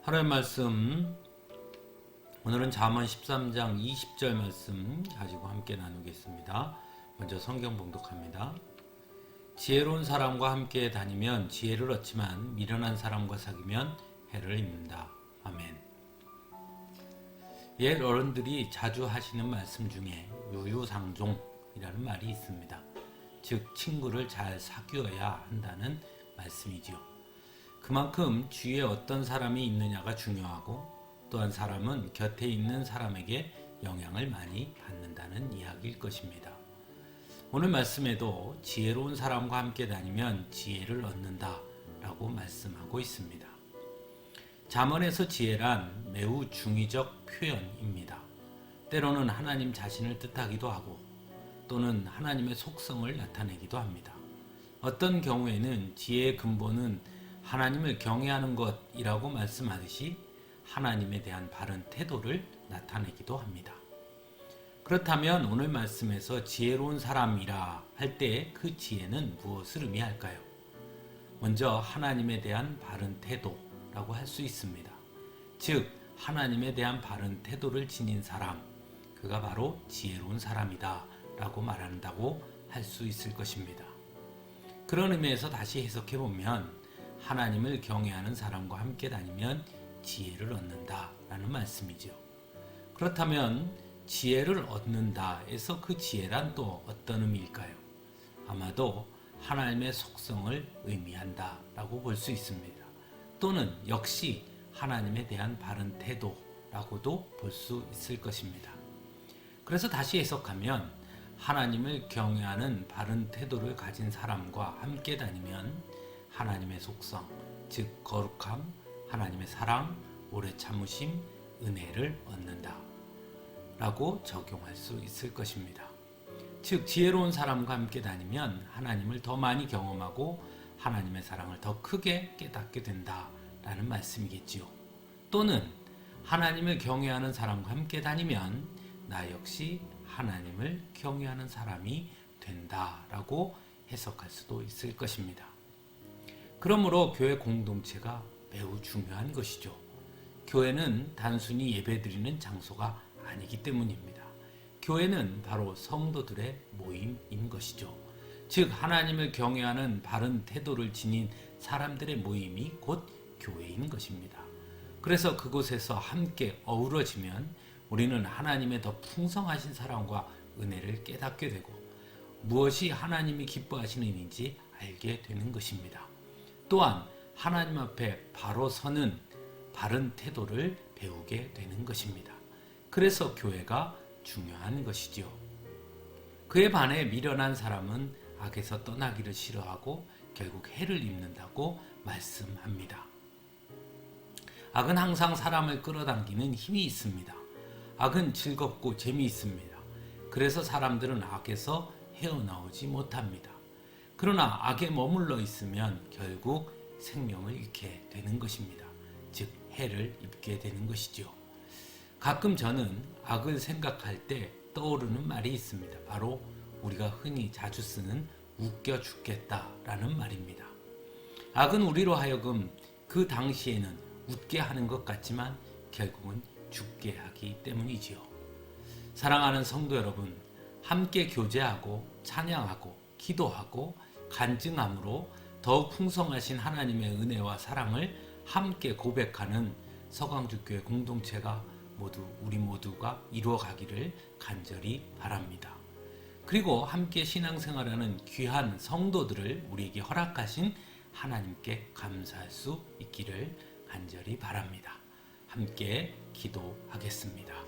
하나님 말씀, 오늘은 잠언 13장 20절 말씀 가지고 함께 나누겠습니다. 먼저 성경 봉독합니다. 지혜로운 사람과 함께 다니면 지혜를 얻지만 미련한 사람과 사귀면 해를 입는다. 아멘. 옛 어른들이 자주 하시는 말씀 중에 요요상종이라는 말이 있습니다. 즉 친구를 잘 사귀어야 한다는 말씀이지요. 그만큼 주위에 어떤 사람이 있느냐가 중요하고 또한 사람은 곁에 있는 사람에게 영향을 많이 받는다는 이야기일 것입니다. 오늘 말씀에도 지혜로운 사람과 함께 다니면 지혜를 얻는다 라고 말씀하고 있습니다. 잠언에서 지혜란 매우 중의적 표현입니다. 때로는 하나님 자신을 뜻하기도 하고 또는 하나님의 속성을 나타내기도 합니다. 어떤 경우에는 지혜의 근본은 하나님을 경외하는 것이라고 말씀하듯이 하나님에 대한 바른 태도를 나타내기도 합니다. 그렇다면 오늘 말씀에서 지혜로운 사람이라 할 때 그 지혜는 무엇을 의미할까요? 먼저 하나님에 대한 바른 태도라고 할 수 있습니다. 즉 하나님에 대한 바른 태도를 지닌 사람, 그가 바로 지혜로운 사람이다 라고 말한다고 할 수 있을 것입니다. 그런 의미에서 다시 해석해보면 하나님을 경외하는 사람과 함께 다니면 지혜를 얻는다 라는 말씀이죠. 그렇다면 지혜를 얻는다에서 그 지혜란 또 어떤 의미일까요? 아마도 하나님의 속성을 의미한다 라고 볼 수 있습니다. 또는 역시 하나님에 대한 바른 태도라고도 볼 수 있을 것입니다. 그래서 다시 해석하면 하나님을 경외하는 바른 태도를 가진 사람과 함께 다니면 하나님의 속성, 즉 거룩함, 하나님의 사랑, 오래 참으심, 은혜를 얻는다 라고 적용할 수 있을 것입니다. 즉 지혜로운 사람과 함께 다니면 하나님을 더 많이 경험하고 하나님의 사랑을 더 크게 깨닫게 된다라는 말씀이겠지요. 또는 하나님을 경외하는 사람과 함께 다니면 나 역시 하나님을 경외하는 사람이 된다라고 해석할 수도 있을 것입니다. 그러므로 교회 공동체가 매우 중요한 것이죠. 교회는 단순히 예배드리는 장소가 아니기 때문입니다. 교회는 바로 성도들의 모임인 것이죠. 즉 하나님을 경외하는 바른 태도를 지닌 사람들의 모임이 곧 교회인 것입니다. 그래서 그곳에서 함께 어우러지면 우리는 하나님의 더 풍성하신 사랑과 은혜를 깨닫게 되고 무엇이 하나님이 기뻐하시는 일인지 알게 되는 것입니다. 또한 하나님 앞에 바로 서는 바른 태도를 배우게 되는 것입니다. 그래서 교회가 중요한 것이지요. 그에 반해 미련한 사람은 악에서 떠나기를 싫어하고 결국 해를 입는다고 말씀합니다. 악은 항상 사람을 끌어당기는 힘이 있습니다. 악은 즐겁고 재미있습니다. 그래서 사람들은 악에서 헤어나오지 못합니다. 그러나 악에 머물러 있으면 결국 생명을 잃게 되는 것입니다. 즉 해를 입게 되는 것이죠. 가끔 저는 악을 생각할 때 떠오르는 말이 있습니다. 바로 우리가 흔히 자주 쓰는 웃겨 죽겠다라는 말입니다. 악은 우리로 하여금 그 당시에는 웃게 하는 것 같지만 결국은 죽게 하기 때문이지요. 사랑하는 성도 여러분, 함께 교제하고 찬양하고 기도하고 간증함으로 더욱 풍성하신 하나님의 은혜와 사랑을 함께 고백하는 서강주교회 공동체가 우리 모두가 이루어가기를 간절히 바랍니다. 그리고 함께 신앙생활하는 귀한 성도들을 우리에게 허락하신 하나님께 감사할 수 있기를 간절히 바랍니다. 함께 기도하겠습니다.